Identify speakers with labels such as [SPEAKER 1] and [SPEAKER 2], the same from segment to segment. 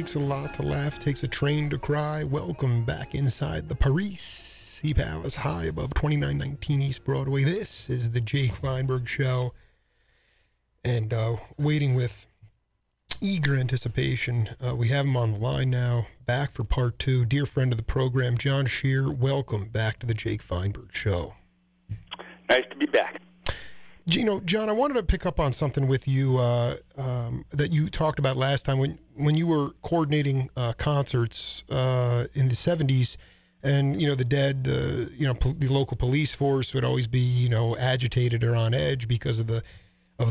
[SPEAKER 1] takes a lot to laugh, takes a train to cry. Welcome back inside the Paris Sea Palace, high above 2919 East Broadway. This is the Jake Feinberg Show. And waiting with eager anticipation, we have him on the line now, back for part two. Dear friend of the program, John Scher, welcome back to the Jake Feinberg Show.
[SPEAKER 2] Nice to be back.
[SPEAKER 1] You know, John, I wanted to pick up on something with you that you talked about last time when you were coordinating concerts in the 70s, and, you know, the Dead, the local police force would always be, agitated or on edge because of the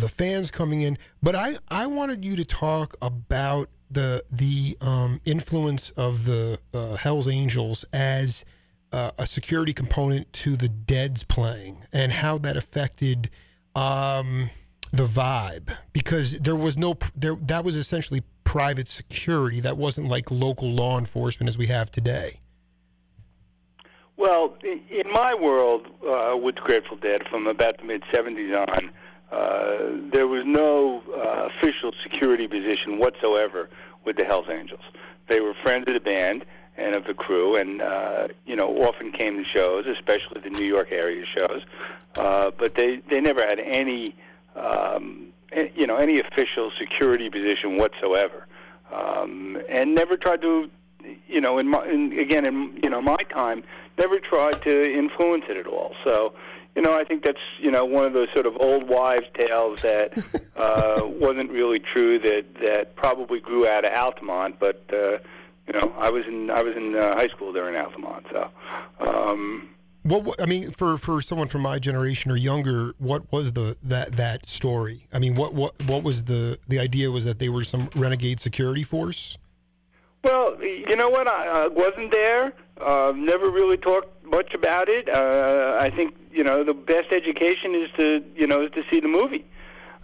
[SPEAKER 1] fans coming in. But I wanted you to talk about the influence of the Hells Angels as a security component to the Dead's playing and how that affected the vibe, because there was that was essentially private security. That wasn't like local law enforcement as we have today.
[SPEAKER 2] Well, in my world, with Grateful Dead, from about the mid-'70s on, there was no official security position whatsoever with the Hells Angels. They were friends of the band and of the crew, and often came to shows, especially the New York area shows. But they never had any official security position whatsoever, and never tried to, in my time, never tried to influence it at all. So, I think that's one of those sort of old wives' tales that wasn't really true. That probably grew out of Altamont, but I was in high school during Altamont, so.
[SPEAKER 1] Well, I mean, for someone from my generation or younger, what was that story? I mean, what was the idea? Was that they were some renegade security force?
[SPEAKER 2] Well, you know what? I wasn't there. Never really talked much about it. I think the best education is to see the movie.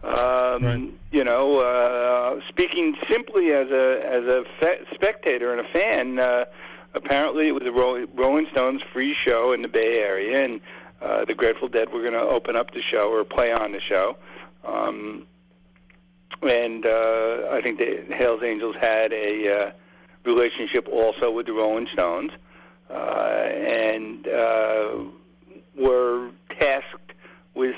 [SPEAKER 2] Right. Speaking simply as a spectator and a fan. Apparently, it was a Rolling Stones free show in the Bay Area, and the Grateful Dead were going to open up the show or play on the show. And I think the Hells Angels had a relationship also with the Rolling Stones, and were tasked with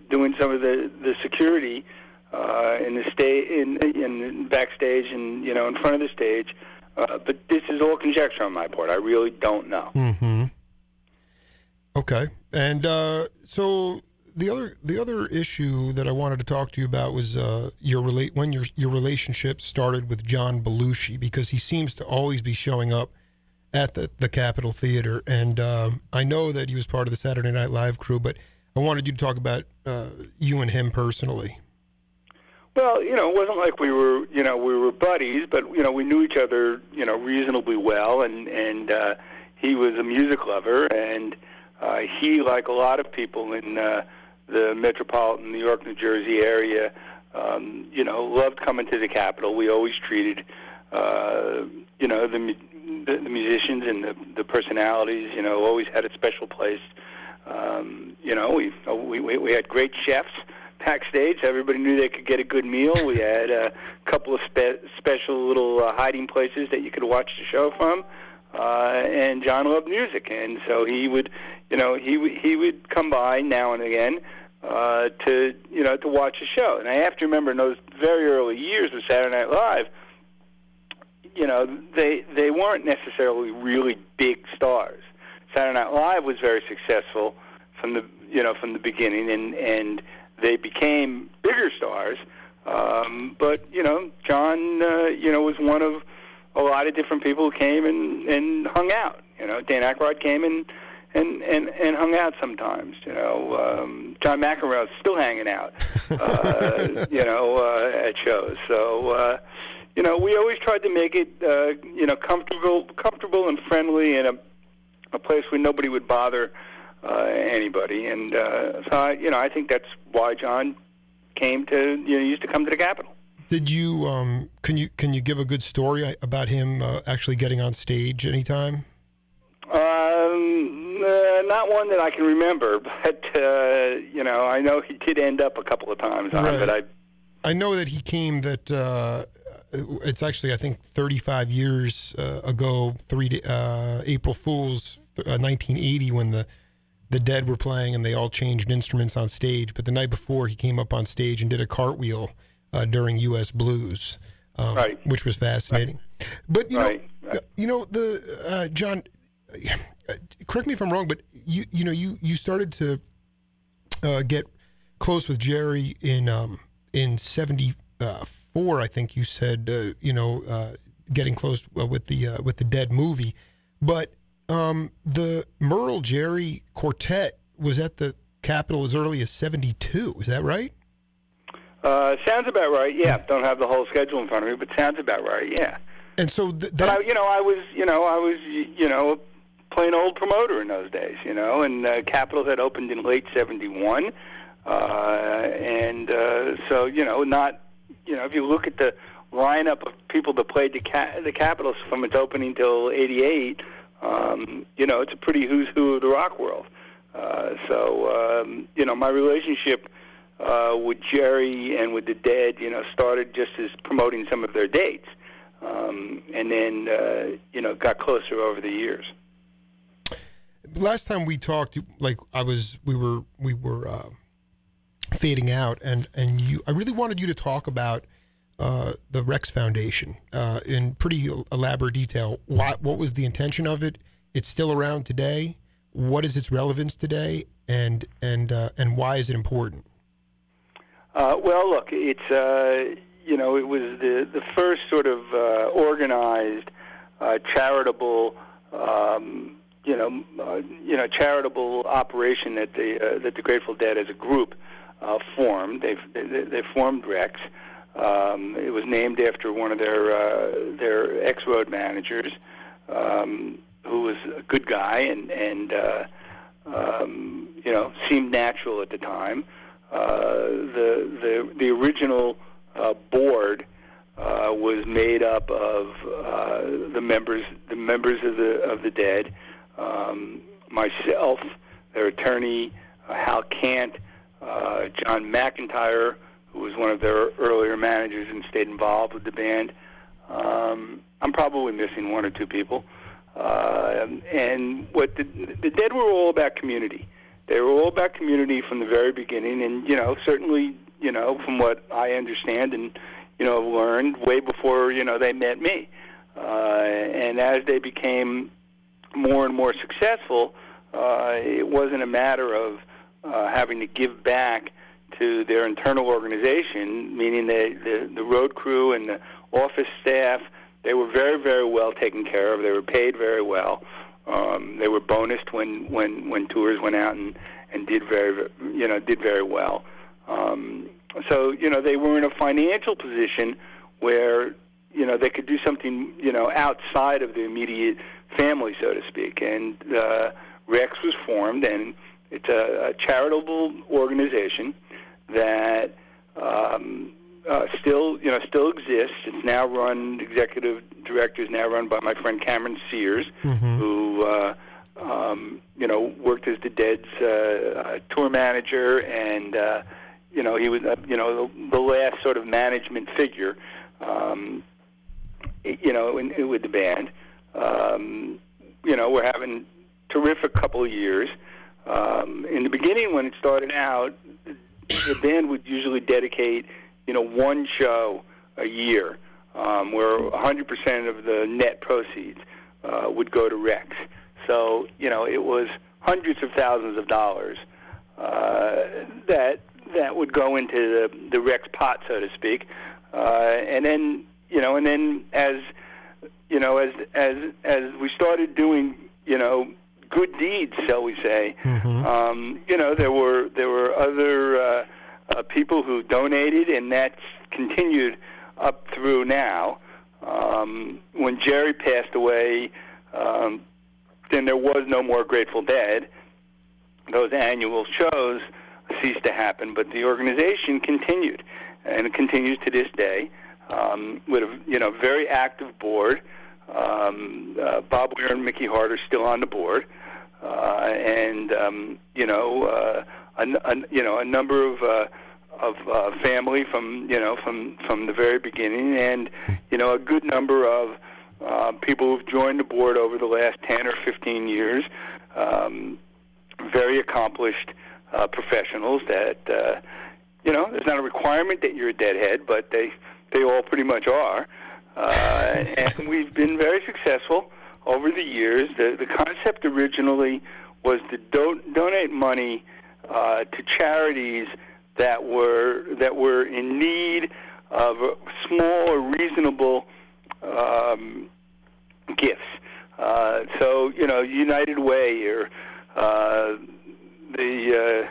[SPEAKER 2] doing some of the security in the backstage and in front of the stage. But this is all conjecture on my part. I really don't know.
[SPEAKER 1] Mm-hmm. Okay, and so the other issue that I wanted to talk to you about was your relationship started with John Belushi, because he seems to always be showing up at the Capitol Theater, and I know that he was part of the Saturday Night Live crew, but I wanted you to talk about you and him personally.
[SPEAKER 2] Well, it wasn't like we were buddies, but we knew each other reasonably well, and he was a music lover, and he, like a lot of people in the metropolitan New York, New Jersey area, loved coming to the Capitol. We always treated the musicians and the personalities, always had a special place. We had great chefs backstage. Everybody knew they could get a good meal. We had a couple of special little hiding places that you could watch the show from. And John loved music, and so he would come by now and again to watch a show. And I have to remember in those very early years of Saturday Night Live, they weren't necessarily really big stars. Saturday Night Live was very successful from the beginning, and they became bigger stars. But John was one of a lot of different people who came and hung out. Dan Aykroyd came and hung out sometimes. John McEnroe is still hanging out. At shows. So we always tried to make it comfortable and friendly, and a place where nobody would bother anybody. And so I think that's why John came to used to come to the Capitol.
[SPEAKER 1] Did you can you give a good story about him actually getting on stage anytime?
[SPEAKER 2] Not one that I can remember, but I know he did end up a couple of times on.
[SPEAKER 1] Right.
[SPEAKER 2] But
[SPEAKER 1] I know that he came. That it's actually, I think, 35 years ago, April Fool's 1980, when the Dead were playing and they all changed instruments on stage. But the night before, he came up on stage and did a cartwheel during U.S. Blues,
[SPEAKER 2] right.
[SPEAKER 1] which was fascinating. Right. But
[SPEAKER 2] right.
[SPEAKER 1] You know, the John, correct me if I'm wrong, but you started to get close with Jerry in 74, I think you said, getting close with the Dead movie. But the Merle Jerry quartet was at the Capitol as early as 72. Is that right?
[SPEAKER 2] Sounds about right. Yeah, don't have the whole schedule in front of me, but sounds about right. Yeah.
[SPEAKER 1] And so
[SPEAKER 2] but I was a plain old promoter in those days, and Capitol had opened in late 71. So, not, if you look at the lineup of people that played the Capitol from its opening till 88, it's a pretty who's who of the rock world. My relationship with Jerry and with the Dead, started just as promoting some of their dates, and then, got closer over the years.
[SPEAKER 1] Last time we talked, we were fading out, and I really wanted you to talk about the Rex Foundation in pretty elaborate detail. What was the intention of it? It's still around today. What is its relevance today, and why is it important?
[SPEAKER 2] Well, look, it's it was the first sort of organized charitable. Charitable operation that the Grateful Dead as a group formed. They formed Rex. It was named after one of their ex-road managers, who was a good guy and seemed natural at the time. The original board was made up of the members of the Dead. Myself, their attorney, Hal Cant, John McIntyre, who was one of their earlier managers and stayed involved with the band. I'm probably missing one or two people. And what the Dead were all about community. They were all about community from the very beginning, and certainly, from what I understand and learned way before they met me. And as they became more and more successful, it wasn't a matter of having to give back to their internal organization, meaning the road crew and the office staff. They were very, very well taken care of. They were paid very well. They were bonused when tours went out and did very well. So they were in a financial position where they could do something outside of the immediate family, so to speak. And Rex was formed, and it's a charitable organization that still exists. It's now run, executive director is now run by my friend Cameron Sears, who worked as the Dead's tour manager, and he was the last sort of management figure with the band. We're having terrific couple of years. In the beginning, when it started out, the band would usually dedicate, one show a year, where 100% of the net proceeds would go to Rex. So, it was hundreds of thousands of dollars that would go into the Rex pot, so to speak. And then as we started doing, good deeds, shall we say, there were other people who donated, and that's continued up through now. When Jerry passed away, then there was no more Grateful Dead. Those annual shows ceased to happen, but the organization continued, and it continues to this day, with a very active board. Bob Weir and Mickey Hart are still on the board, and a number of family from the very beginning, and a good number of people who've joined the board over the last 10 or 15 years. Very accomplished professionals that there's not a requirement that you're a deadhead, but they all pretty much are. And we've been very successful over the years. The concept originally was to donate money to charities that were in need of small or reasonable gifts. So United Way or the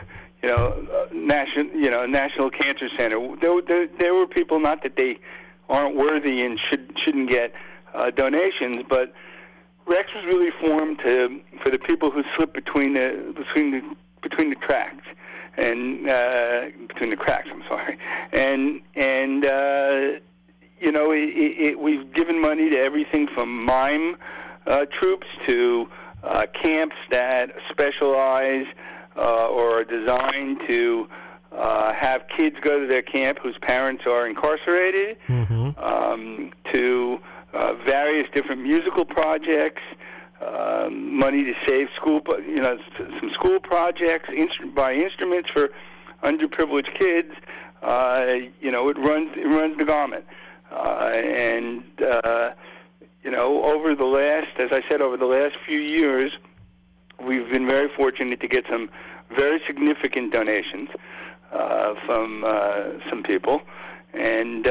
[SPEAKER 2] National Cancer Center. There were people, not that they aren't worthy and shouldn't get donations, but Rex was really formed for the people who slip between the tracks and between the cracks. I'm sorry, and we've given money to everything from mime troops to camps that specialize or are designed to have kids go to their camp whose parents are incarcerated, to various different musical projects, money to save school, some school projects, buy instruments for underprivileged kids. It runs the gamut, and over the last few years, we've been very fortunate to get some very significant donations from some people, and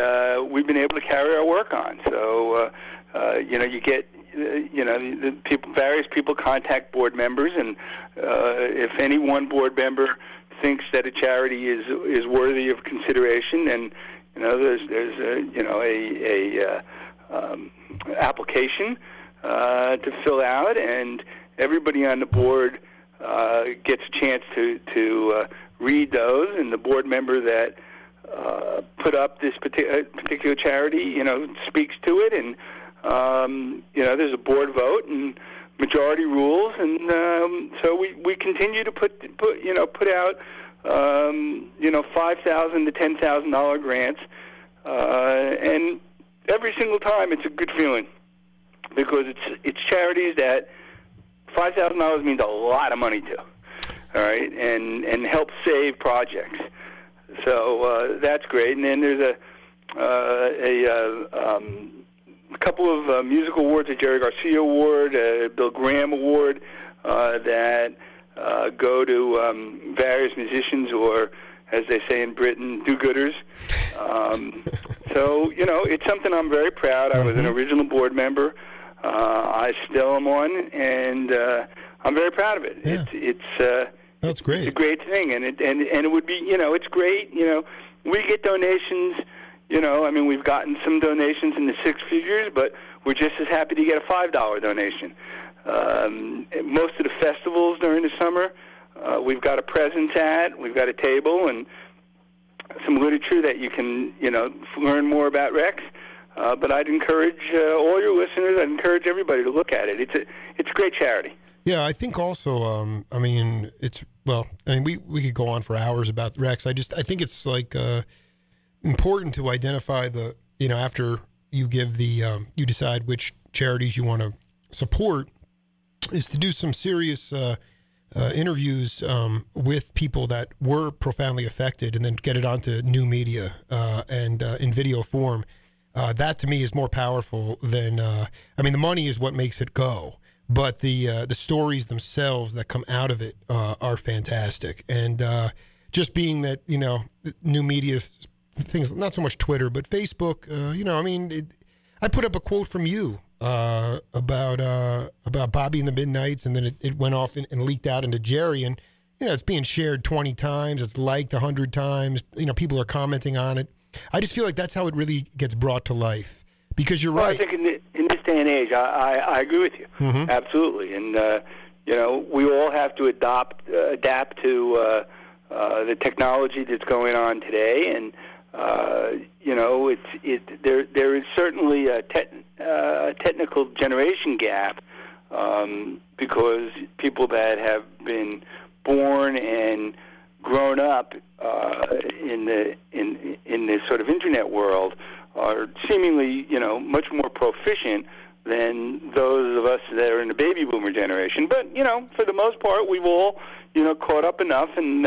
[SPEAKER 2] we've been able to carry our work on. So, you get, the people, various people contact board members, and if any one board member thinks that a charity is worthy of consideration, then there's a application to fill out, and everybody on the board gets a chance to read those, and the board member that put up this particular charity, speaks to it, and there's a board vote and majority rules, and so we continue to put out $5,000 to $10,000 grants, and every single time it's a good feeling, because it's charities that $5,000 means a lot of money to, all right, and help save projects. So that's great. And then there's a couple of music awards, a Jerry Garcia Award, a Bill Graham Award, that go to various musicians, or, as they say in Britain, do-gooders. So, it's something I'm very proud. I was an original board member. I still am one, and I'm very proud of it.
[SPEAKER 1] Yeah. That's great.
[SPEAKER 2] It's a great thing, and it would be, it's great. We get donations. We've gotten some donations in the six figures, but we're just as happy to get a $5 donation. Most of the festivals during the summer, we've got a presence at. We've got a table and some literature that you can, learn more about Rex. But I'd encourage all your listeners. I'd encourage everybody to look at it. It's a great charity.
[SPEAKER 1] Yeah, I think also, we could go on for hours about Rex. I think it's like important to identify after you give you decide which charities you want to support, is to do some serious interviews with people that were profoundly affected, and then get it onto new media and in video form. That to me is more powerful than the money is what makes it go. But the stories themselves that come out of it are fantastic, and just being that new media things, not so much Twitter, but Facebook. I put up a quote from you about Bobby and the Midnights, and then it went off and leaked out into Jerry, and it's being shared 20 times, it's liked 100 times. People are commenting on it. I just feel like that's how it really gets brought to life. Because you're right.
[SPEAKER 2] I think in this day and age, I agree with you. Mm-hmm. Absolutely. And, we all have to adapt to the technology that's going on today. And, there is certainly a technical generation gap, because people that have been born and grown up in this sort of internet world are seemingly, much more proficient than those of us that are in the baby boomer generation. But, for the most part, we've all, caught up enough and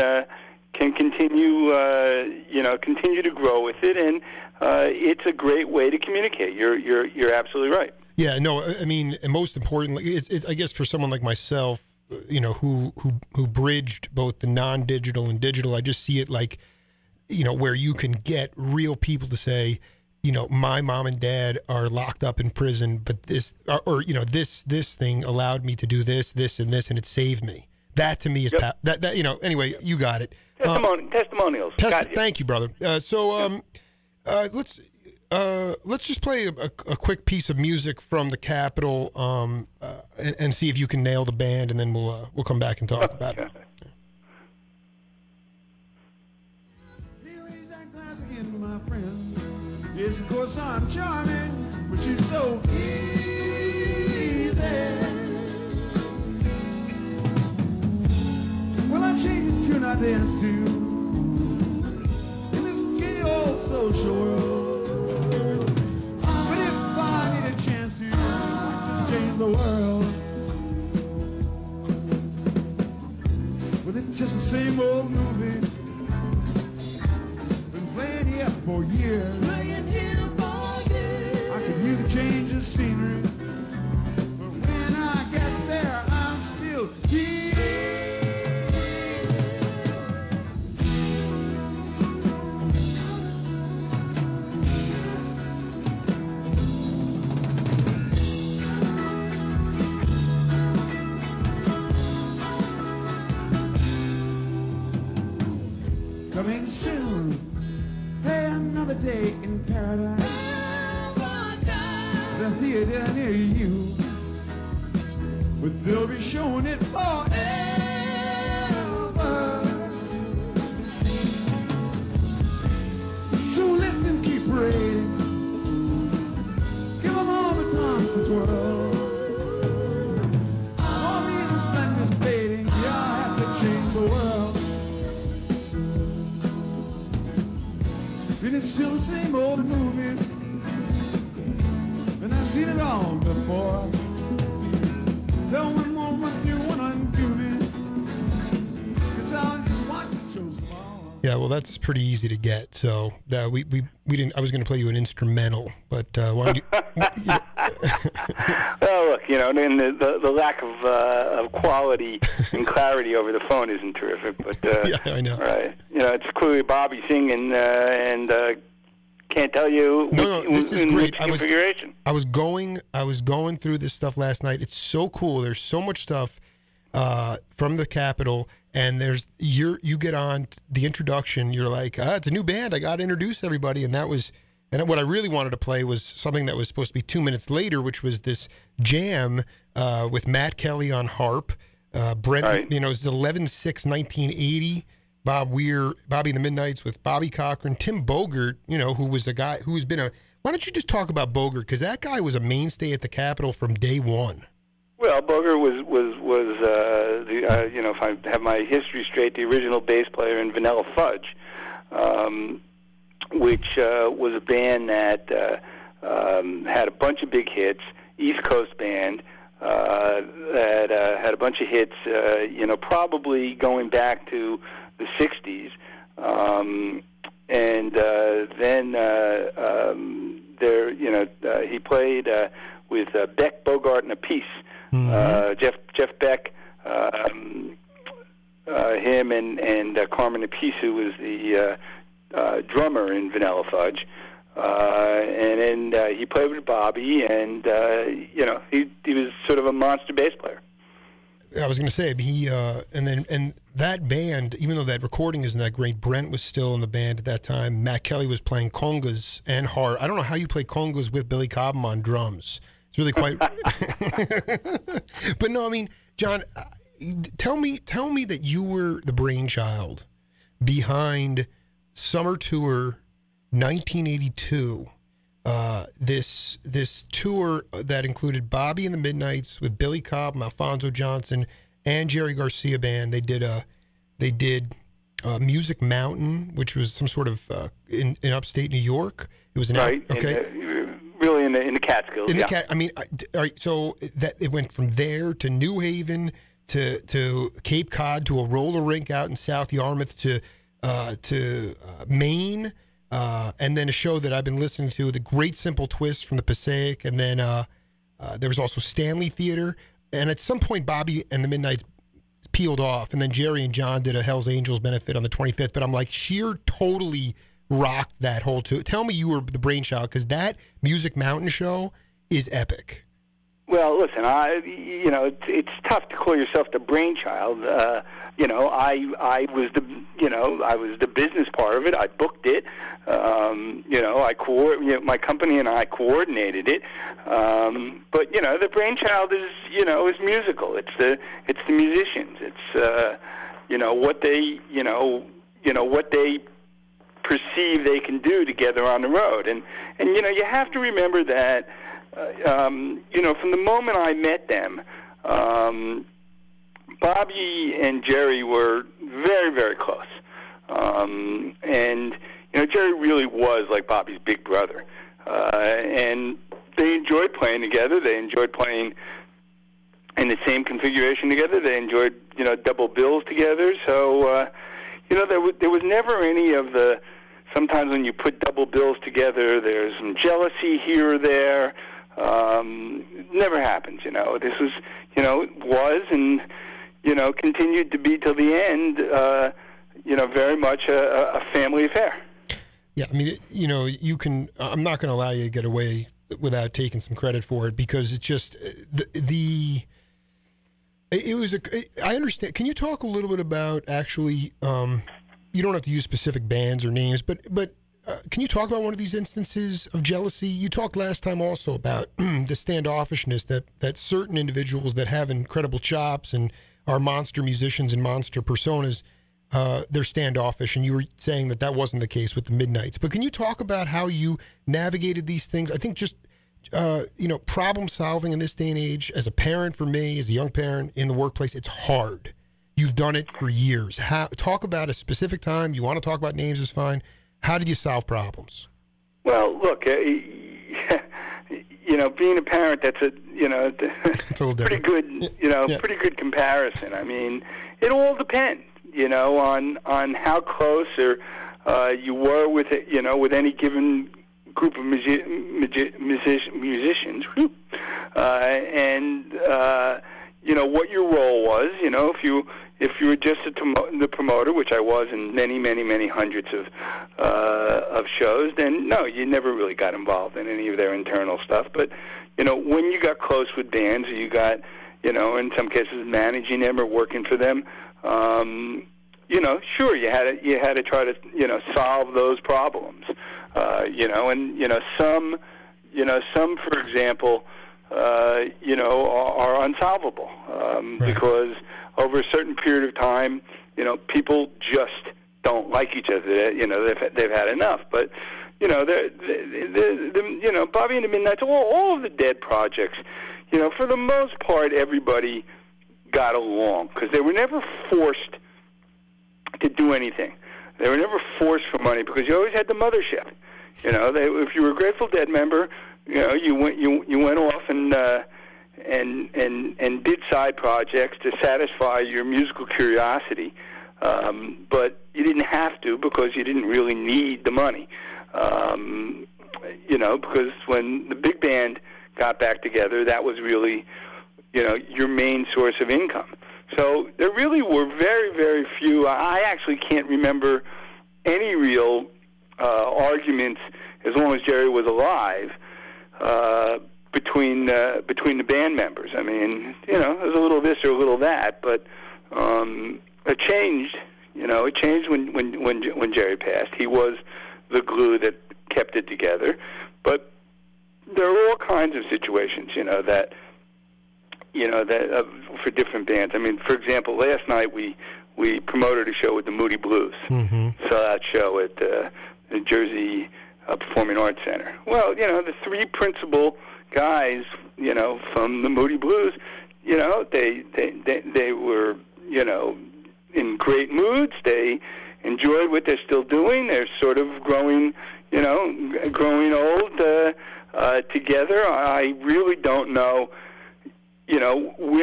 [SPEAKER 2] can continue to grow with it. And it's a great way to communicate. You're absolutely right.
[SPEAKER 1] Yeah, no, I mean, and most importantly, it's I guess for someone like myself, who bridged both the non-digital and digital, I just see it like, where you can get real people to say, my mom and dad are locked up in prison, but this, or this thing allowed me to do this, and this, and it saved me. That to me is that anyway, you got it.
[SPEAKER 2] Testimonials.
[SPEAKER 1] Thank you, brother. Let's just play a quick piece of music from the Capitol, and see if you can nail the band, and then we'll come back and talk about it.
[SPEAKER 3] My friend. Yes, of course I'm charming, but she's so easy. Well, I'm changing tune I dance to in this gay old social world. But if I need a chance to change the world, well, it's just the same old movie. Playing here for years. I could use a change of scenery, but when I get there, I'm still here. Coming soon. Hey, another day in paradise. The theater near you, but they'll be showing it forever. So let them keep parading. Give them all the times to twirl. All the splendors fading. Yeah, I have to change the world. And it's still the same old movie, and I've seen it all before. Tell me more what you want to do me, 'cause I just want to show some more.
[SPEAKER 1] Yeah, well, that's pretty easy to get. So we didn't. I was going to play you an instrumental, but why don't you?
[SPEAKER 2] Well, look, and the lack of quality and clarity over the phone isn't terrific. But
[SPEAKER 1] yeah, I know.
[SPEAKER 2] Right, it's clearly Bobby singing, and can't tell you.
[SPEAKER 1] No, this is great.
[SPEAKER 2] Configuration.
[SPEAKER 1] I was going through this stuff last night. It's so cool. There's so much stuff from the Capitol, and you get on the introduction. You're like, it's a new band. I got to introduce everybody, and that was. And what I really wanted to play was something that was supposed to be 2 minutes later, which was this jam with Matt Kelly on harp. Brent,
[SPEAKER 2] right.
[SPEAKER 1] It was 11/6/1980. Bob Weir, Bobby and the Midnights with Bobby Cochran, Tim Bogert, who was a guy who's been Why don't you just talk about Bogert, because that guy was a mainstay at the Capitol from day one.
[SPEAKER 2] Well, Bogert was if I have my history straight, the original bass player in Vanilla Fudge. Which was a band that had a bunch of big hits, East Coast band that had a bunch of hits, probably going back to the 60s. And then he played with Beck, Bogart, and Appice. Jeff Beck, him and Carmen Appice, who was the drummer in Vanilla Fudge, and then he played with Bobby, and he was sort of a monster bass player.
[SPEAKER 1] I was going to say and that band, even though that recording isn't that great, Brent was still in the band at that time. Matt Kelly was playing congas and harp. I don't know how you play congas with Billy Cobham on drums. It's really quite. But no, I mean, John, tell me that you were the brainchild behind Summer Tour 1982, this tour that included Bobby and the Midnights with Billy Cobham, Alfonso Johnson, and Jerry Garcia Band. They did Music Mountain, which was some sort of in upstate New York. It was an
[SPEAKER 2] right.
[SPEAKER 1] Okay.
[SPEAKER 2] Really in the Catskills.
[SPEAKER 1] In the I mean, all right. So that it went from there to New Haven to Cape Cod to a roller rink out in South Yarmouth to Maine, and then a show that I've been listening to, The Great Simple Twist from the Passaic, and then there was also Stanley Theater, and at some point Bobby and the Midnights peeled off, and then Jerry and John did a Hell's Angels benefit on the 25th. But I'm like, Scher totally rocked that whole tour. Tell me you were the brainchild, because that Music Mountain show is epic.
[SPEAKER 2] Well, listen, it's tough to call yourself the brainchild. I was the business part of it. I booked it. My company and I coordinated it. But the brainchild is musical. It's the musicians. It's what they perceive they can do together on the road. And you have to remember that. From the moment I met them, Bobby and Jerry were very, very close. And Jerry really was like Bobby's big brother. And they enjoyed playing together. They enjoyed playing in the same configuration together. They enjoyed, double bills together. So, there was never any of the, sometimes when you put double bills together, there's some jealousy here or there. Never happens, This was, was and, continued to be till the end, very much a family affair.
[SPEAKER 1] Yeah, I mean, you can, I'm not going to allow you to get away without taking some credit for it, because it's just, I understand. Can you talk a little bit about actually, you don't have to use specific bands or names, but can you talk about one of these instances of jealousy? You talked last time also about the standoffishness that certain individuals that have incredible chops and are monster musicians and monster personas, they're standoffish, and you were saying that wasn't the case with the Midnights. But can you talk about how you navigated these things? I think just, problem solving in this day and age, as a parent, for me, as a young parent in the workplace, it's hard. You've done it for years. Talk about a specific time. You want to talk about names is fine. How did you solve problems?
[SPEAKER 2] Well, look, being a parent, that's
[SPEAKER 1] it's a little
[SPEAKER 2] pretty
[SPEAKER 1] different.
[SPEAKER 2] good, pretty good comparison. I mean, it all depends, on how close or you were with it, with any given group of musicians, and what your role was. If you were just the promoter, which I was in many, many, many hundreds of shows, then no, you never really got involved in any of their internal stuff. But when you got close with bands, or you got in some cases managing them or working for them, sure, you had to try to solve those problems. Some, for example, are unsolvable,
[SPEAKER 1] Right.
[SPEAKER 2] because over a certain period of time, people just don't like each other. They've had enough. But Bobby and the Midnights, all of the Dead projects, for the most part, everybody got along, because they were never forced to do anything. They were never forced for money, because you always had the mothership. If you were a Grateful Dead member, you went off and did side projects to satisfy your musical curiosity, but you didn't have to, because you didn't really need the money. Because when the big band got back together, that was really, your main source of income. So there really were very, very few. I actually can't remember any real arguments, as long as Jerry was alive, between the band members. I mean, there's a little this or a little that, but it changed. It changed when Jerry passed. He was the glue that kept it together. But there are all kinds of situations, that for different bands. I mean, for example, last night we promoted a show with the Moody Blues. Mm-hmm. Sellout show at the Jersey Performing Arts Center. Well, the three principal guys, from the Moody Blues, they were, in great moods. They enjoyed what they're still doing. They're sort of growing, growing old together. I really don't know,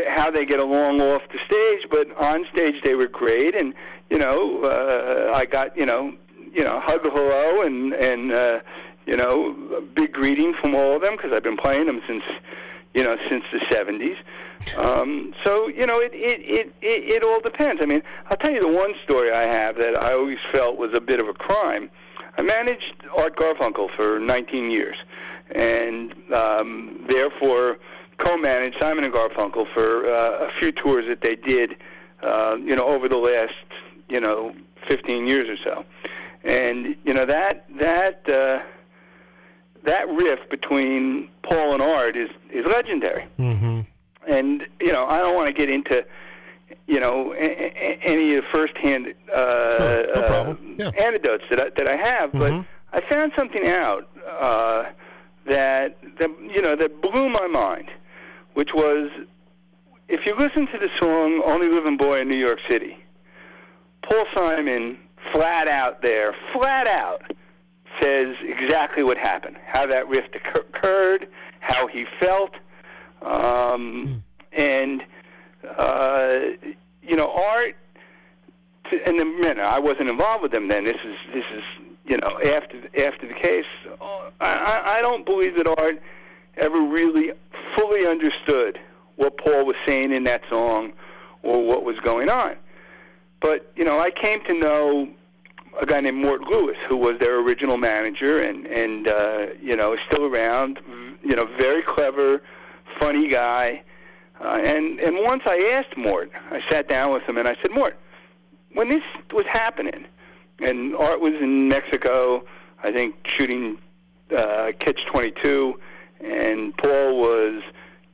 [SPEAKER 2] how they get along off the stage, but on stage they were great. And, I got, hug hello and a big greeting from all of them because I've been playing them since the 70s. So, it all depends. I mean, I'll tell you the one story I have that I always felt was a bit of a crime. I managed Art Garfunkel for 19 years and therefore co-managed Simon & Garfunkel for a few tours that they did, over the last, 15 years or so. And, that riff between Paul and Art is legendary.
[SPEAKER 1] Mm-hmm.
[SPEAKER 2] And, I don't want to get into, any of the first-hand
[SPEAKER 1] Sure. No problem. Yeah.
[SPEAKER 2] anecdotes that I have, but I found something out that blew my mind, which was, if you listen to the song Only Living Boy in New York City, Paul Simon flat out says exactly what happened, how that riff occurred, how he felt, and Art. And then, I wasn't involved with them then. This is after the case. I don't believe that Art ever really fully understood what Paul was saying in that song or what was going on. But I came to know a guy named Mort Lewis, who was their original manager and is still around, very clever, funny guy. And once I asked Mort, I sat down with him and I said, Mort, when this was happening, and Art was in Mexico, I think, shooting Catch-22, and Paul was,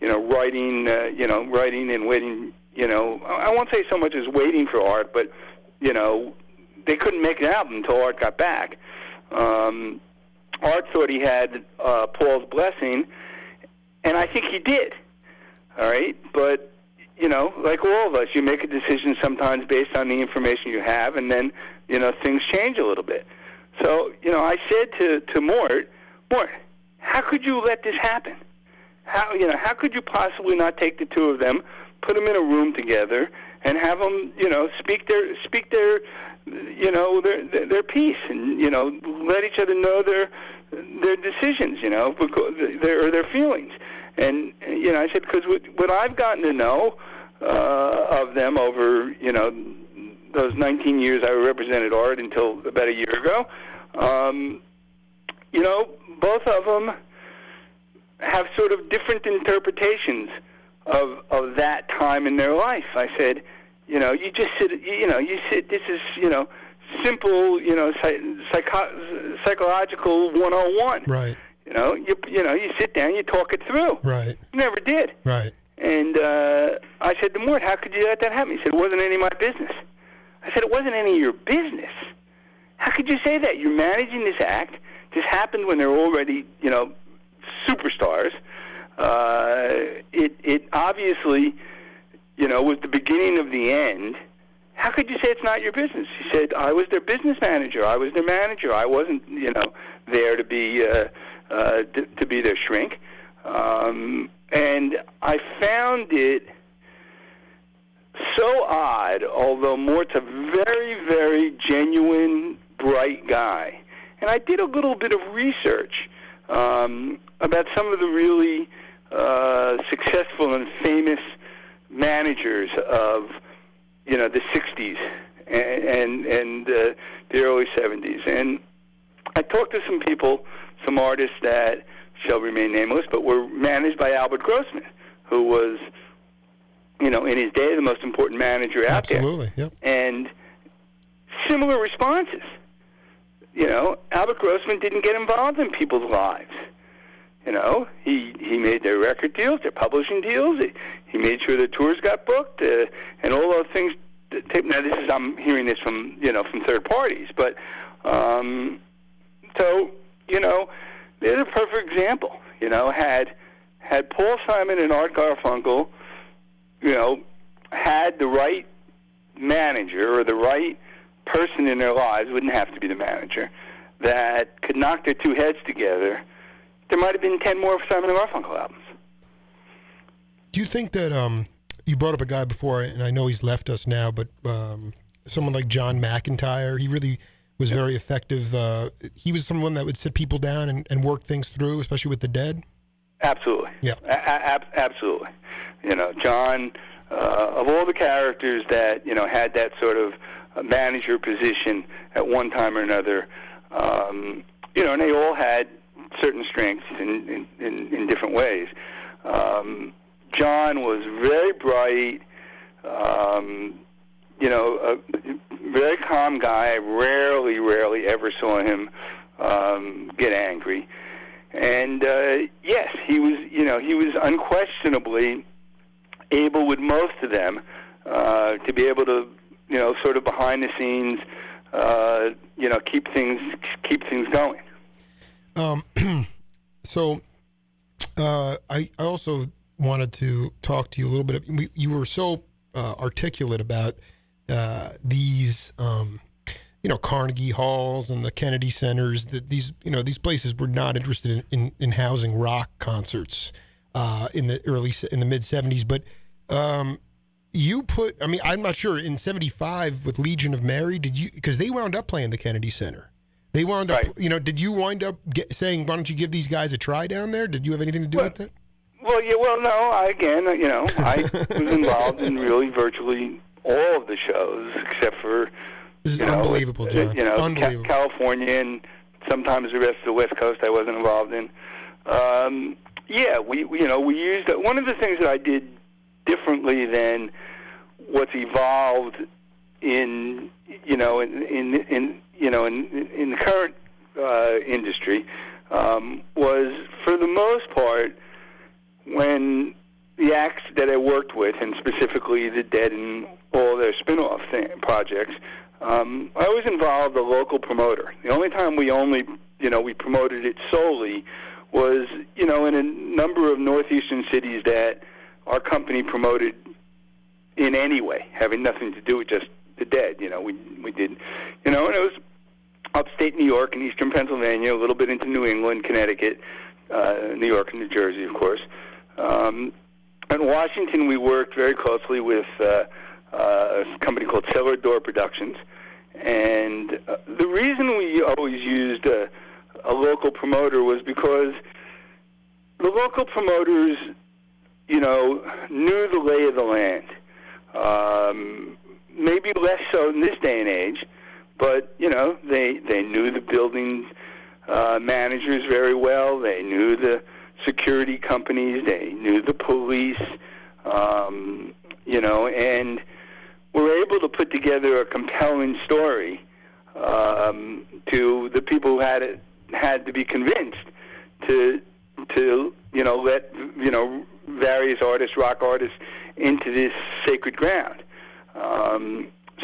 [SPEAKER 2] writing and waiting, I won't say so much as waiting for Art, but, they couldn't make an album until Art got back. Art thought he had Paul's blessing, and I think he did. All right? But, like all of us, you make a decision sometimes based on the information you have, and then, things change a little bit. So, I said to Mort, how could you let this happen? How could you possibly not take the two of them, put them in a room together, and have them, speak their piece, and let each other know their decisions, because their feelings. And I said, because what I've gotten to know of them over those 19 years I represented Art until about a year ago, both of them have sort of different interpretations of that time in their life. I said, you just sit, you sit, this is, simple, psychological 101.
[SPEAKER 1] Right.
[SPEAKER 2] You sit down, you talk it through.
[SPEAKER 1] Right.
[SPEAKER 2] You never did.
[SPEAKER 1] Right.
[SPEAKER 2] And I said to Mort, how could you let that happen? He said, it wasn't any of my business. I said, it wasn't any of your business. How could you say that? You're managing this act. This happened when they're already, superstars. It obviously, was the beginning of the end. How could you say it's not your business? He said, I was their business manager. I was their manager. I wasn't, there to be their shrink. And I found it so odd, although Mort's a very, very genuine, bright guy. And I did a little bit of research about some of the really successful and famous managers of, the 60s and the early 70s. And I talked to some people, some artists that shall remain nameless, but were managed by Albert Grossman, who was, in his day, the most important manager out there.
[SPEAKER 1] Absolutely, yep.
[SPEAKER 2] And similar responses. Albert Grossman didn't get involved in people's lives. He made their record deals, their publishing deals. He made sure the tours got booked, and all those things. Now, I'm hearing this from, from third parties, but, there's a perfect example. Had Paul Simon and Art Garfunkel, had the right manager or the right person in their lives, wouldn't have to be the manager, that could knock their two heads together, there might have been 10 more Simon and Garfunkel albums.
[SPEAKER 1] Do you think that you brought up a guy before, and I know he's left us now, but someone like John McEntire, he really was very effective. He was someone that would sit people down and work things through, especially with the Dead?
[SPEAKER 2] Absolutely.
[SPEAKER 1] Yeah.
[SPEAKER 2] Absolutely. You know, John, of all the characters that, you know, had that sort of manager position at one time or another, you know, and they all had certain strengths in different ways. John was very bright, you know, a very calm guy. Rarely ever saw him get angry. And yes, he was unquestionably able with most of them to be able to, you know, sort of behind the scenes, you know, keep things going.
[SPEAKER 1] So I also wanted to talk to you a little bit. You were so articulate about these, you know, Carnegie Halls and the Kennedy Centers. That these places were not interested in housing rock concerts in the mid '70s. But you put, I mean, I'm not sure, in '75 with Legion of Mary, because they wound up playing the Kennedy Center. They wound up, you know, did you wind up saying, why don't you give these guys a try down there? Did you have anything to do with that?
[SPEAKER 2] Well, yeah, no, I was involved in really virtually all of the shows except for,
[SPEAKER 1] this is unbelievable, John.
[SPEAKER 2] You know,
[SPEAKER 1] unbelievable.
[SPEAKER 2] California and sometimes the rest of the West Coast I wasn't involved in. Yeah, we used one of the things that I did differently than what's evolved in the current industry was, for the most part, when the acts that I worked with, and specifically the Dead and all their spin-off projects, I always involved a local promoter. The only time we promoted it solely was, you know, in a number of northeastern cities that our company promoted in any way, having nothing to do with just the Dead. You know, we did, you know, and it was upstate New York and eastern Pennsylvania, a little bit into New England, Connecticut, New York and New Jersey, of course. In Washington, we worked very closely with a company called Cellar Door Productions. And the reason we always used a local promoter was because the local promoters, you know, knew the lay of the land. Maybe less so in this day and age, but, you know, they knew the building managers very well. They knew the security companies. They knew the police, you know, and were able to put together a compelling story to the people who had to be convinced to you know, let, you know, various artists, rock artists, into this sacred ground.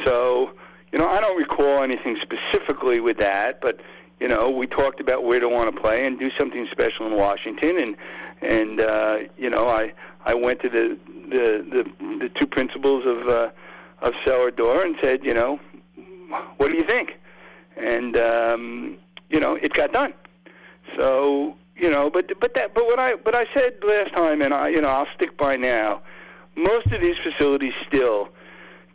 [SPEAKER 2] So, you know, I don't recall anything specifically with that, but, you know, we talked about where to want to play and do something special in Washington, and you know, I went to the two principals of Cellar Door and said, you know, what do you think? And you know, it got done. So, you know, but what I said last time, and I'll stick by now. Most of these facilities still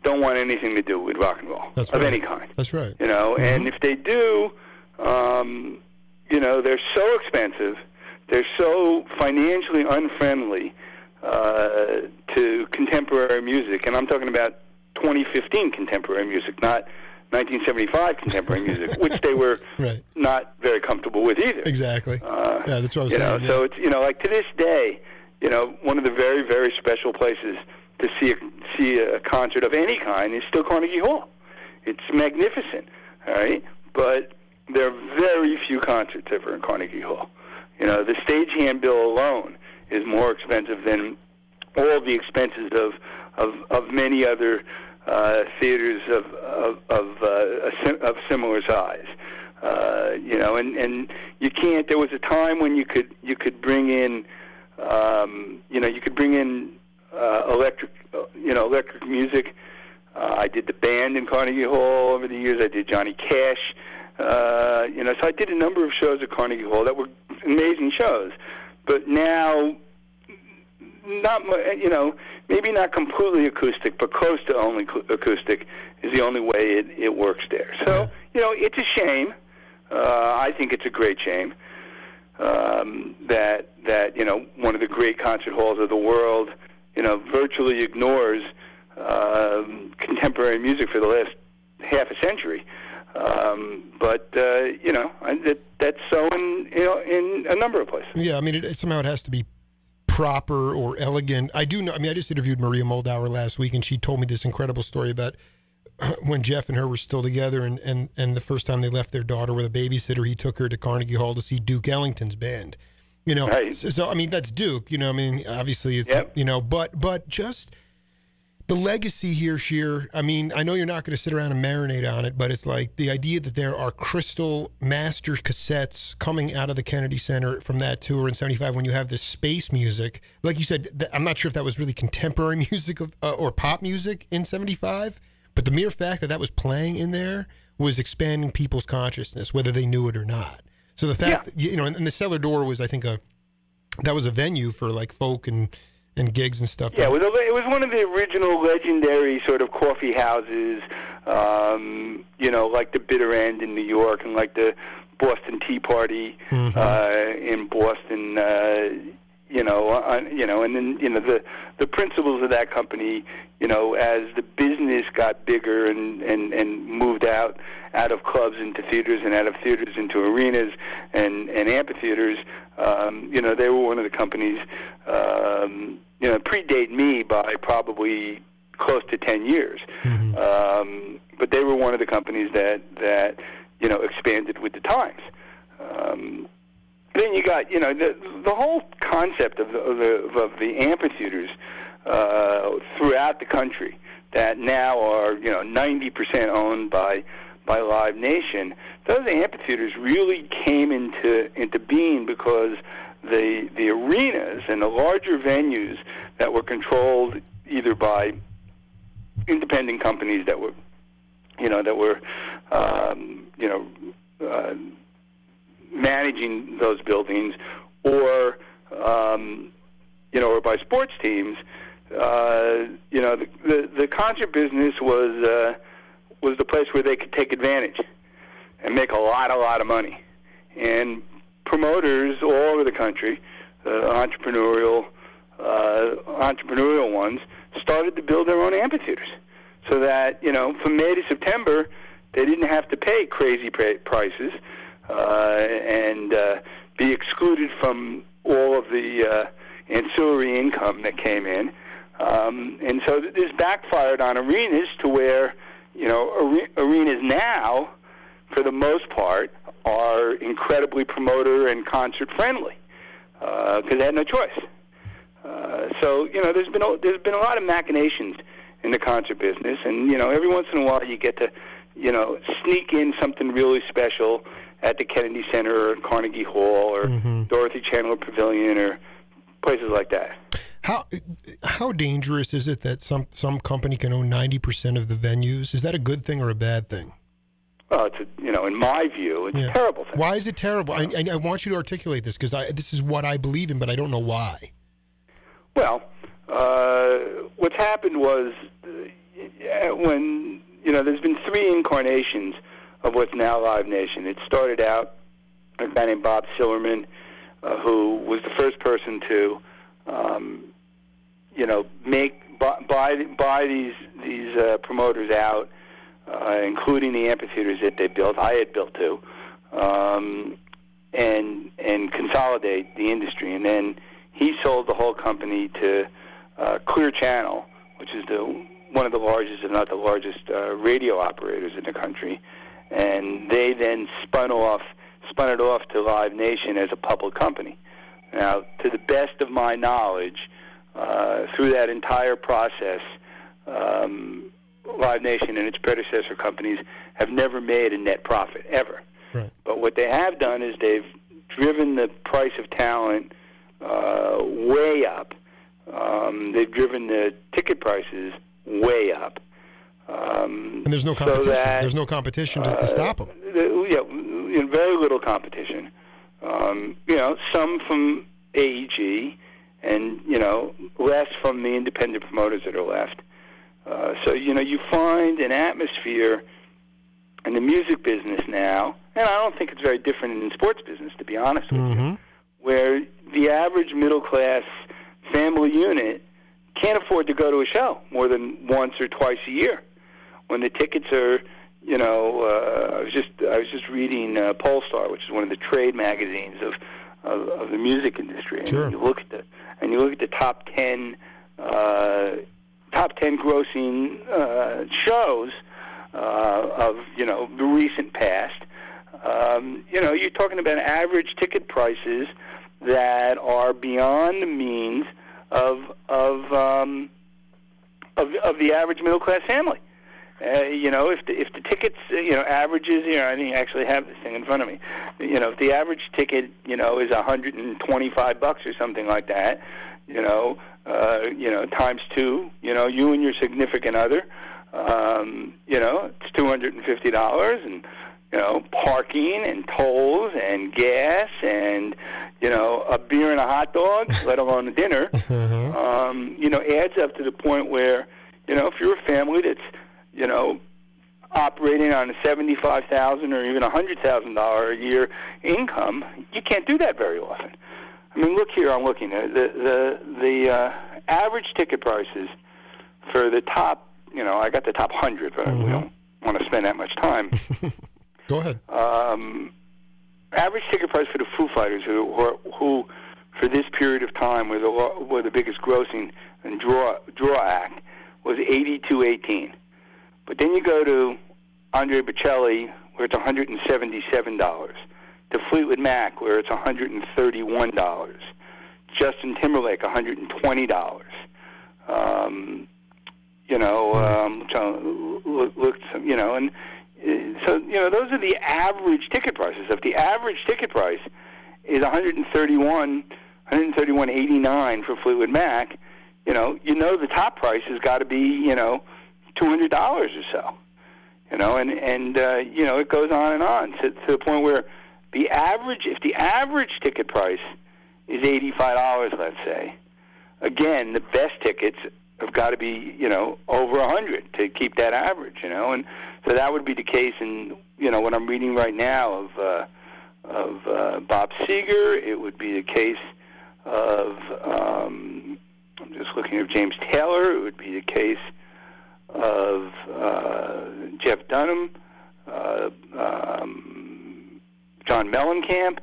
[SPEAKER 2] don't want anything to do with rock and roll of any kind.
[SPEAKER 1] That's right.
[SPEAKER 2] You know, and if they do, you know, they're so expensive, they're so financially unfriendly to contemporary music, and I'm talking about 2015 contemporary music, not 1975 contemporary music, which they were not very comfortable with either.
[SPEAKER 1] Exactly. Yeah, that's what I was saying.
[SPEAKER 2] You know, so it's, you know, like to this day, you know, one of the very, very special places to see a concert of any kind is still Carnegie Hall. It's magnificent, all right? But there are very few concerts ever in Carnegie Hall. You know, the stagehand bill alone is more expensive than all the expenses of many other theaters of similar size. You know, and you can't. There was a time when you could bring in, you know, electric music I did the band in Carnegie Hall over the years. I did Johnny Cash. So I did a number of shows at Carnegie Hall that were amazing shows. But now, maybe not completely acoustic, but close to only acoustic is the only way it works there. So, it's a shame. I think it's a great shame that one of the great concert halls of the world, virtually ignores contemporary music for the last half a century. But that's so in a number of places.
[SPEAKER 1] Yeah, I mean, somehow it has to be proper or elegant. I do know. I mean, I just interviewed Maria Moldauer last week, and she told me this incredible story about when Jeff and her were still together, and the first time they left their daughter with a babysitter, he took her to Carnegie Hall to see Duke Ellington's band.
[SPEAKER 2] Right.
[SPEAKER 1] So I mean, that's Duke. I mean, obviously it's
[SPEAKER 2] yep.
[SPEAKER 1] But just the legacy here, Scher. I mean, I know you're not going to sit around and marinate on it, but it's like the idea that there are crystal master cassettes coming out of the Kennedy Center from that tour in '75 when you have this space music. Like you said, I'm not sure if that was really contemporary music or pop music in '75, but the mere fact that was playing in there was expanding people's consciousness, whether they knew it or not. So the fact that, and the Cellar Door was, I think, that was a venue for like folk and gigs and stuff.
[SPEAKER 2] Yeah, it was one of the original legendary sort of coffee houses, like the Bitter End in New York and like the Boston Tea Party in Boston, and then, the principles of that company, as the business got bigger and moved out of clubs into theaters and out of theaters into arenas and amphitheaters, they were one of the companies, predate me by probably close to 10 years. But they were one of the companies that expanded with the times. Then you got, the whole concept of the amphitheaters throughout the country that now are, 90% owned by Live Nation. Those amphitheaters really came into being because the arenas and the larger venues that were controlled either by independent companies that were, managing those buildings, or or by sports teams, the concert business was the place where they could take advantage and make a lot of money. And promoters all over the country, entrepreneurial ones, started to build their own amphitheaters, so that from May to September they didn't have to pay crazy prices and be excluded from all of the ancillary income that came in. And so this backfired on arenas to where, arenas now, for the most part, are incredibly promoter and concert friendly because they had no choice. So there's been a lot of machinations in the concert business, and every once in a while you get to sneak in something really special at the Kennedy Center or Carnegie Hall or Dorothy Chandler Pavilion or places like that.
[SPEAKER 1] How dangerous is it that some company can own 90% of the venues? Is that a good thing or a bad thing?
[SPEAKER 2] Well, it's in my view, it's a terrible thing.
[SPEAKER 1] Why is it terrible? I want you to articulate this because this is what I believe in, but I don't know why. Well,
[SPEAKER 2] what's happened was when there's been three incarnations of what's now Live Nation. It started out with a guy named Bob Sillerman, who was the first person to, buy these promoters out, including the amphitheaters that they built. I had built too, and consolidate the industry. And then he sold the whole company to Clear Channel, which is one of the largest, if not the largest, radio operators in the country. And they then spun it off to Live Nation as a public company. Now, to the best of my knowledge, through that entire process, Live Nation and its predecessor companies have never made a net profit, ever.
[SPEAKER 1] Right.
[SPEAKER 2] But what they have done is they've driven the price of talent way up. They've driven the ticket prices way up.
[SPEAKER 1] And there's no competition. There's no competition to stop them.
[SPEAKER 2] Very little competition. Some from AEG, and less from the independent promoters that are left. So you find an atmosphere in the music business now, and I don't think it's very different in the sports business, to be honest with you, where the average middle class family unit can't afford to go to a show more than once or twice a year. When the tickets are, I was just reading Polestar, which is one of the trade magazines of the music industry, and
[SPEAKER 1] sure.
[SPEAKER 2] you look at the top 10 grossing shows of the recent past. You're talking about average ticket prices that are beyond the means of the average middle class family. If the tickets, averages, I think I actually have this thing in front of me. If the average ticket, is $125 or something like that, times two, you and your significant other, it's $250, and parking and tolls and gas and a beer and a hot dog, let alone a dinner, adds up to the point where if you're a family that's operating on a $75,000 or even $100,000 a year income, you can't do that very often. I mean, look here. I'm looking at the average ticket prices for the top. I got the top 100, but we don't want to spend that much time.
[SPEAKER 1] Go ahead.
[SPEAKER 2] Average ticket price for the Foo Fighters, who for this period of time were the biggest grossing and draw act, was $82.18. But then you go to Andre Bocelli, where it's $177. To Fleetwood Mac, where it's $131. Justin Timberlake, $120. Those are the average ticket prices. If the average ticket price is $131.89 for Fleetwood Mac, the top price has got to be, $200 or so. It goes on and on to the point where if the average ticket price is $85, let's say, again, the best tickets have got to be, over 100 to keep that average, and so that would be the case in, what I'm reading right now of Bob Seger. It would be the case of, I'm just looking at James Taylor. It would be the case of Jeff Dunham, John Mellencamp.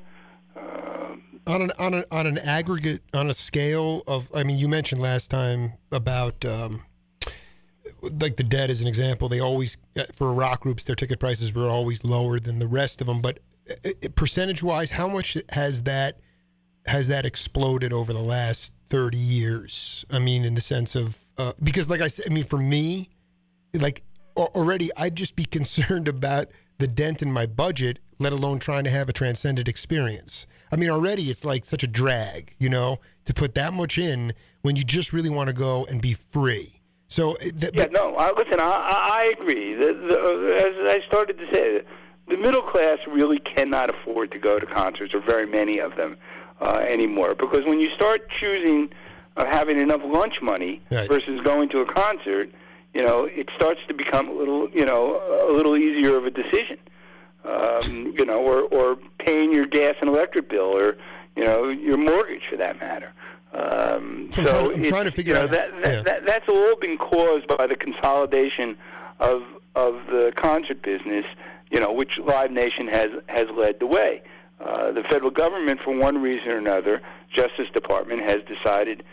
[SPEAKER 1] On an aggregate, on a scale of, you mentioned last time about like the Dead as an example. They always, for rock groups, their ticket prices were always lower than the rest of them. But percentage-wise, how much has that exploded over the last 30 years? In the sense of because, like I said, for me, like already, I'd just be concerned about the dent in my budget, let alone trying to have a transcendent experience. Already it's like such a drag, to put that much in when you just really want to go and be free. So
[SPEAKER 2] listen, I agree. As I started to say, the middle class really cannot afford to go to concerts, or very many of them anymore, because when you start choosing having enough lunch money versus going to a concert, it starts to become a little easier of a decision. Or paying your gas and electric bill, or your mortgage for that matter.
[SPEAKER 1] I'm trying to figure out
[SPEAKER 2] that's all been caused by the consolidation of the concert business, which Live Nation has led the way. The federal government, for one reason or another, Justice Department, has decided,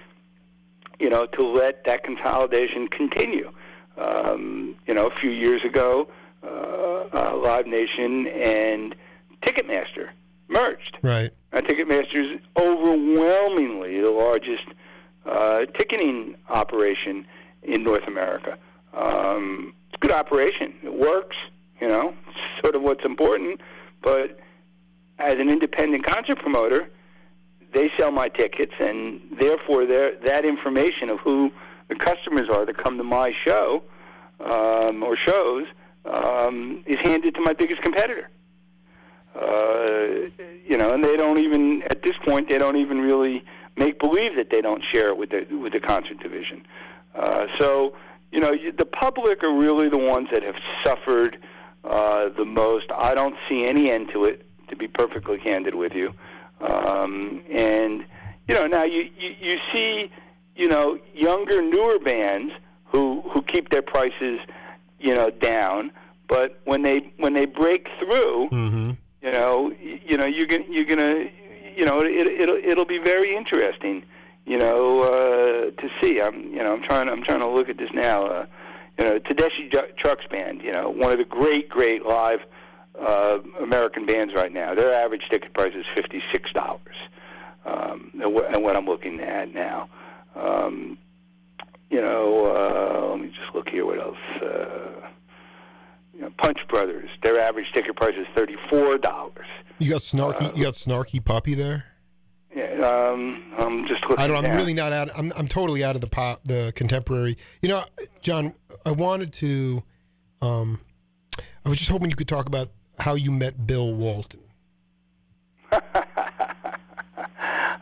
[SPEAKER 2] to let that consolidation continue. A few years ago, Live Nation and Ticketmaster merged.
[SPEAKER 1] Right.
[SPEAKER 2] Ticketmaster is overwhelmingly the largest ticketing operation in North America. It's a good operation. It works. It's sort of what's important. But as an independent concert promoter, they sell my tickets, and therefore that information of who the customers are that come to my show or shows is handed to my biggest competitor. And they don't even, at this point, they don't even really make believe that they don't share it with the concert division. So, the public are really the ones that have suffered the most. I don't see any end to it, to be perfectly candid with you. Now you see, younger, newer bands who keep their prices, down. But when they break through,
[SPEAKER 1] Mm-hmm.
[SPEAKER 2] it'll be very interesting, to see. I'm trying to look at this now. Tedeschi Trucks Band, one of the great live American bands right now. Their average ticket price is $56. And what I'm looking at now. Let me just look here. What else? Punch Brothers. Their average ticket price is $34.
[SPEAKER 1] You got snarky. You got Snarky Puppy there.
[SPEAKER 2] Yeah, I'm just looking.
[SPEAKER 1] I'm really not out. I'm totally out of the contemporary. John, I wanted to. I was just hoping you could talk about how you met Bill Walton.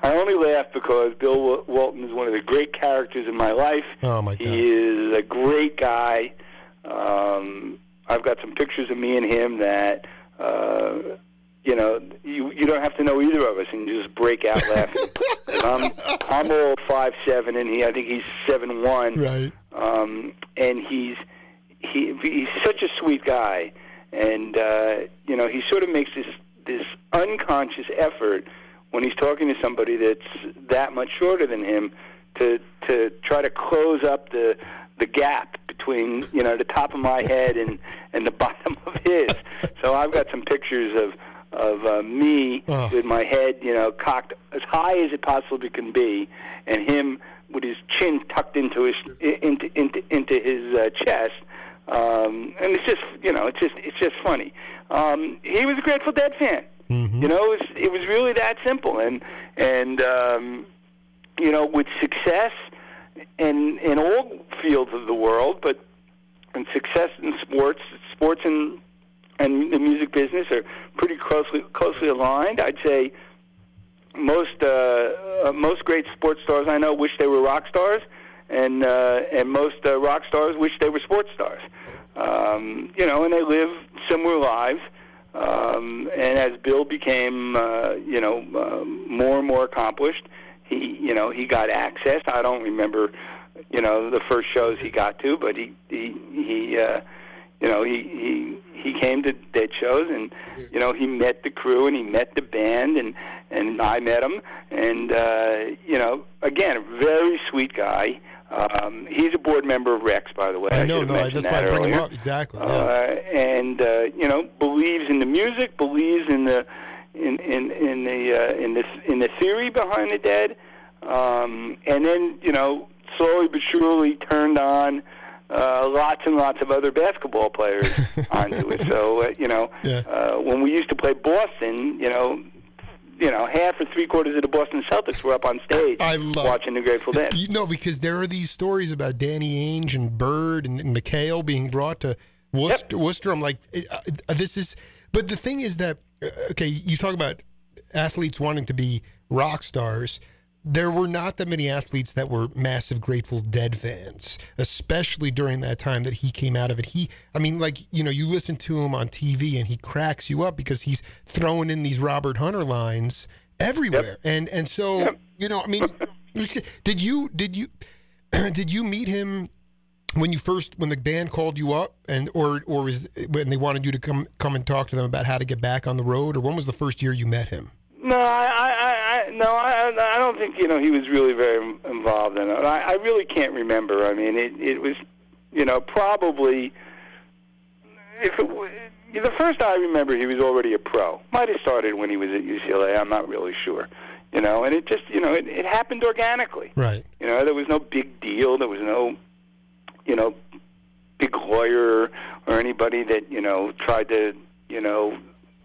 [SPEAKER 2] I only laugh because Bill Walton is one of the great characters in my life.
[SPEAKER 1] Oh my God!
[SPEAKER 2] He is a great guy. I've got some pictures of me and him that. You don't have to know either of us, and you just break out laughing. I'm all 5'7", and I think he's 7'1".
[SPEAKER 1] Right.
[SPEAKER 2] And he's such a sweet guy, and he sort of makes this unconscious effort when he's talking to somebody that's that much shorter than him to try to close up the gap between the top of my head and the bottom of his. So I've got some pictures of me with my head, cocked as high as it possibly can be, and him with his chin tucked into his chest. And it's just, it's just funny. He was a Grateful Dead fan.
[SPEAKER 1] Mm-hmm.
[SPEAKER 2] It was really that simple. And with success in all fields of the world, but in success in sports and the music business are pretty closely aligned. I'd say most great sports stars I know wish they were rock stars, and most rock stars wish they were sports stars. And they live similar lives. And as Bill became more and more accomplished, he got access. I don't remember the first shows he got to, but he came to Dead shows, and he met the crew and he met the band, and I met him, and again, a very sweet guy. He's a board member of Rex, by the way.
[SPEAKER 1] I know, that's why I bring him up. Exactly. Yeah.
[SPEAKER 2] And believes in the music, believes in the theory behind the Dead, and then slowly but surely turned on lots and lots of other basketball players onto it. So when we used to play Boston, half or three-quarters of the Boston Celtics were up on stage watching the Grateful Dead.
[SPEAKER 1] Because there are these stories about Danny Ainge and Bird and McHale being brought to Worcester. I'm like, this is... But the thing is that, okay, you talk about athletes wanting to be rock stars. There were not that many athletes that were massive Grateful Dead fans, especially during that time that he came out of it. You listen to him on TV and he cracks you up because he's throwing in these Robert Hunter lines everywhere.
[SPEAKER 2] Yep.
[SPEAKER 1] And so, did you meet him when the band called you up, or was when they wanted you to come and talk to them about how to get back on the road, or when was the first year you met him?
[SPEAKER 2] No, I don't think he was really very involved in it. I really can't remember. I mean, it was probably the first I remember he was already a pro. Might have started when he was at UCLA. I'm not really sure. And it just it happened organically.
[SPEAKER 1] Right.
[SPEAKER 2] There was no big deal. There was no big lawyer or anybody that tried to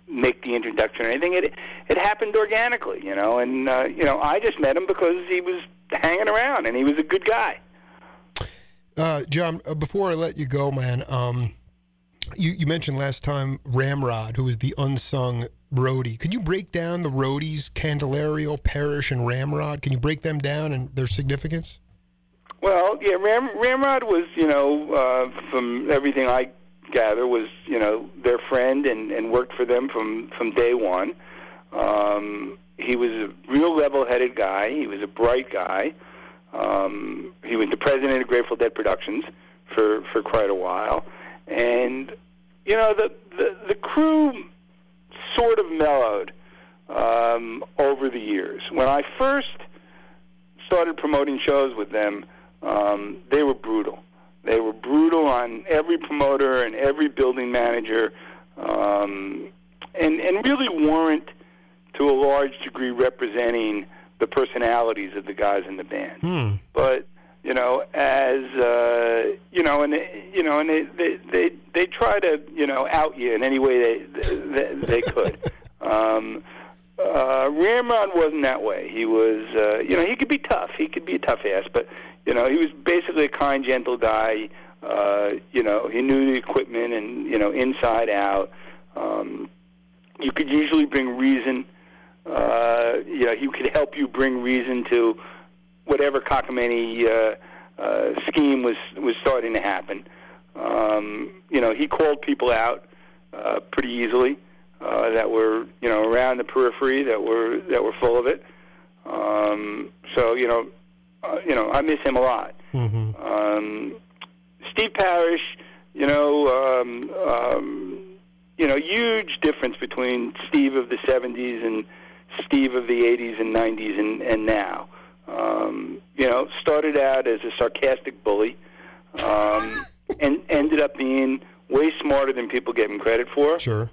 [SPEAKER 2] make the introduction or anything. It happened organically, and I just met him because he was hanging around and he was a good guy.
[SPEAKER 1] John, before I let you go, man, you mentioned last time Ramrod, who was the unsung roadie. Could you break down the roadies, Candelario, Parrish, and Ramrod? Can you break them down and their significance?
[SPEAKER 2] Well, yeah, Ramrod was, from everything I gather, was, their friend and worked for them from day one. He was a real level-headed guy. He was a bright guy. He was the president of Grateful Dead Productions for quite a while. And, the crew sort of mellowed over the years. When I first started promoting shows with them, they were brutal. They were brutal on every promoter and every building manager, and really weren't, to a large degree, representing the personalities of the guys in the band. But and they try to out you in any way they could. Ramrod wasn't that way. He was he could be tough. He could be a tough ass, but he was basically a kind, gentle guy. He knew the equipment and inside out. You could usually bring reason. He could help you bring reason to whatever cockamamie scheme was starting to happen. He called people out pretty easily that were around the periphery that were full of it. I miss him a lot. Mm-hmm. Steve Parrish, huge difference between Steve of the 70s and Steve of the 80s and 90s and now. Started out as a sarcastic bully, and ended up being way smarter than people give him credit for.
[SPEAKER 1] Sure.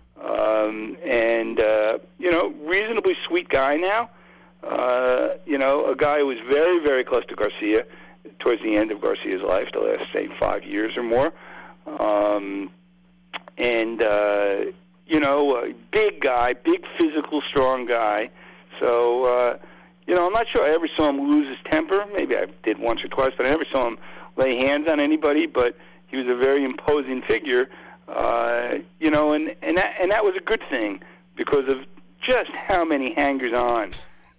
[SPEAKER 2] Reasonably sweet guy now. A guy who was very, very close to Garcia towards the end of Garcia's life, the last, say, 5 years or more. A big guy, big physical, strong guy. So, I'm not sure I ever saw him lose his temper. Maybe I did once or twice, but I never saw him lay hands on anybody. But he was a very imposing figure, and that was a good thing because of just how many hangers-on,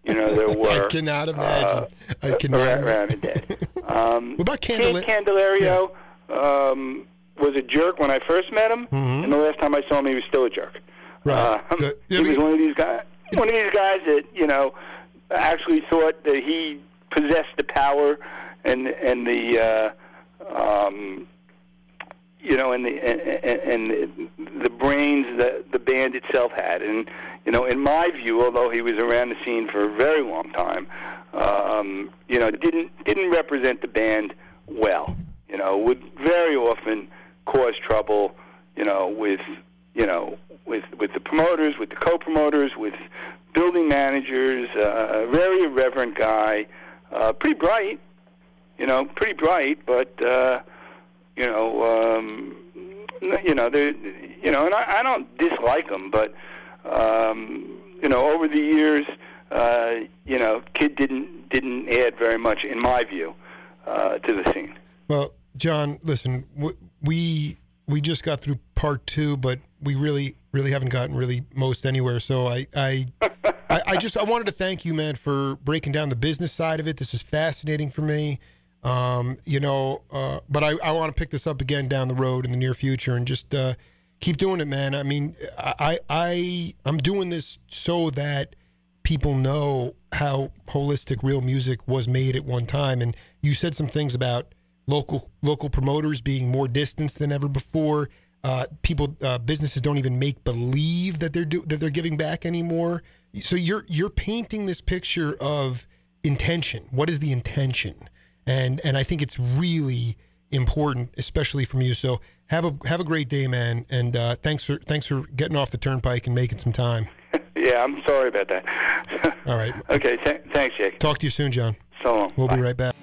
[SPEAKER 2] there were.
[SPEAKER 1] I cannot imagine. I cannot
[SPEAKER 2] around the dead.
[SPEAKER 1] What about
[SPEAKER 2] Candelario? Was a jerk when I first met him,
[SPEAKER 1] mm-hmm.
[SPEAKER 2] and the last time I saw him, he was still a jerk.
[SPEAKER 1] Right.
[SPEAKER 2] He was one of these guys that actually thought that he possessed the power and the brains that the band itself had. And in my view, although he was around the scene for a very long time, didn't represent the band well. Would very often cause trouble, with the promoters, with the co-promoters, with building managers. A very irreverent guy, pretty bright, but and I don't dislike him, but over the years, kid didn't add very much, in my view, to the scene.
[SPEAKER 1] Well, John, listen, we just got through part 2, but we really haven't gotten really most anywhere. So I wanted to thank you, man, for breaking down the business side of it. This is fascinating for me. But I want to pick this up again down the road in the near future and just keep doing it, man. I mean, I'm doing this so that people know how holistic real music was made at one time. And you said some things about local promoters being more distanced than ever before. Businesses don't even make believe that they're giving back anymore. So you're painting this picture of intention. What is the intention? And I think it's really important, especially from you. So have a great day, man. And thanks for getting off the turnpike and making some time.
[SPEAKER 2] Yeah, I'm sorry about that.
[SPEAKER 1] All right.
[SPEAKER 2] Okay. Thanks, Jake.
[SPEAKER 1] Talk to you soon, John.
[SPEAKER 2] So long.
[SPEAKER 1] We'll
[SPEAKER 2] Bye.
[SPEAKER 1] be right back.